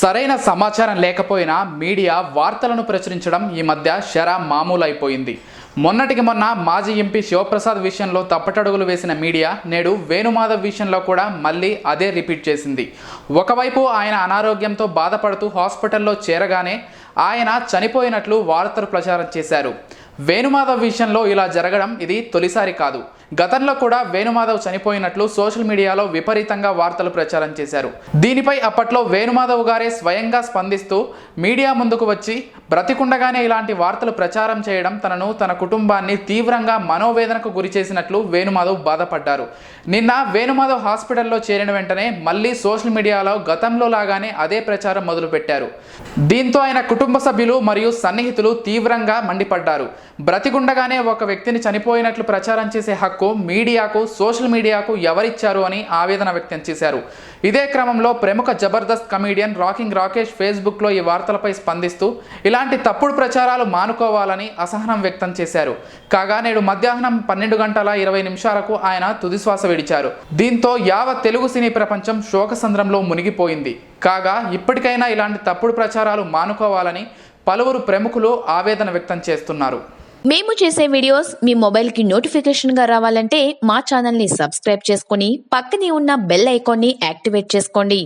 సరైన సమాచారం లేకపోయినా మీడియా వార్తలను ప్రచురించడం ఈ మధ్య శరా మామూలు అయిపోయింది. మొన్నటికి మొన్న మాజీ ఎంపీ శివప్రసాద్ విషయంలో తప్పటడుగులు వేసిన మీడియా నేడు వేణుమాధవ్ విషయంలో కూడా మళ్ళీ అదే రిపీట్ చేసింది. ఒకవైపు ఆయన అనారోగ్యంతో బాధపడుతూ హాస్పిటల్లో చేరగానే ఆయన చనిపోయినట్లు వార్తలు ప్రచారం చేశారు. వేణుమాధవ్ విషయంలో ఇలా జరగడం ఇది తొలిసారి కాదు. గతంలో కూడా వేణుమాధవ్ చనిపోయినట్లు సోషల్ మీడియాలో విపరీతంగా వార్తలు ప్రచారం చేశారు. దీనిపై అప్పట్లో వేణుమాధవ్ గారే స్వయంగా స్పందిస్తూ మీడియా ముందుకు వచ్చి బ్రతికుండగానే ఇలాంటి వార్తలు ప్రచారం చేయడం తనను తన కుటుంబాన్ని తీవ్రంగా మనోవేదనకు గురి చేసినట్లు వేణుమాధవ్ బాధపడ్డారు. నిన్న వేణుమాధవ్ హాస్పిటల్లో చేరిన వెంటనే మళ్ళీ సోషల్ మీడియాలో గతంలో లాగానే అదే ప్రచారం మొదలుపెట్టారు. దీంతో ఆయన కుటుంబ సభ్యులు మరియు సన్నిహితులు తీవ్రంగా మండిపడ్డారు. బ్రతికుండగానే ఒక వ్యక్తిని చనిపోయినట్లు ప్రచారం చేసే హక్కు మీడియాకు, సోషల్ మీడియాకు ఎవరిచ్చారు అని ఆవేదన వ్యక్తం చేశారు. ఇదే క్రమంలో ప్రముఖ జబర్దస్త్ కమీడియన్ రాకింగ్ రాకేష్ ఫేస్బుక్లో ఈ వార్తలపై స్పందిస్తూ ఇలాంటి తప్పుడు ప్రచారాలు మానుకోవాలని అసహనం వ్యక్తం చేశారు. కాగా నేడు మధ్యాహ్నం 12:20 ఆయన తుదిశ్వాస విడిచారు. దీంతో యావత్ తెలుగు సినీ ప్రపంచం శోకసంద్రంలో మునిగిపోయింది. కాగా ఇప్పటికైనా ఇలాంటి తప్పుడు ప్రచారాలు మానుకోవాలని పలువురు ప్రముఖులు ఆవేదన వ్యక్తం చేస్తున్నారు. మేము చేసే వీడియోస్ మీ మొబైల్కి నోటిఫికేషన్గా రావాలంటే మా ఛానల్ని సబ్స్క్రైబ్ చేసుకొని పక్కనే ఉన్న బెల్ ఐకాన్ని యాక్టివేట్ చేసుకోండి.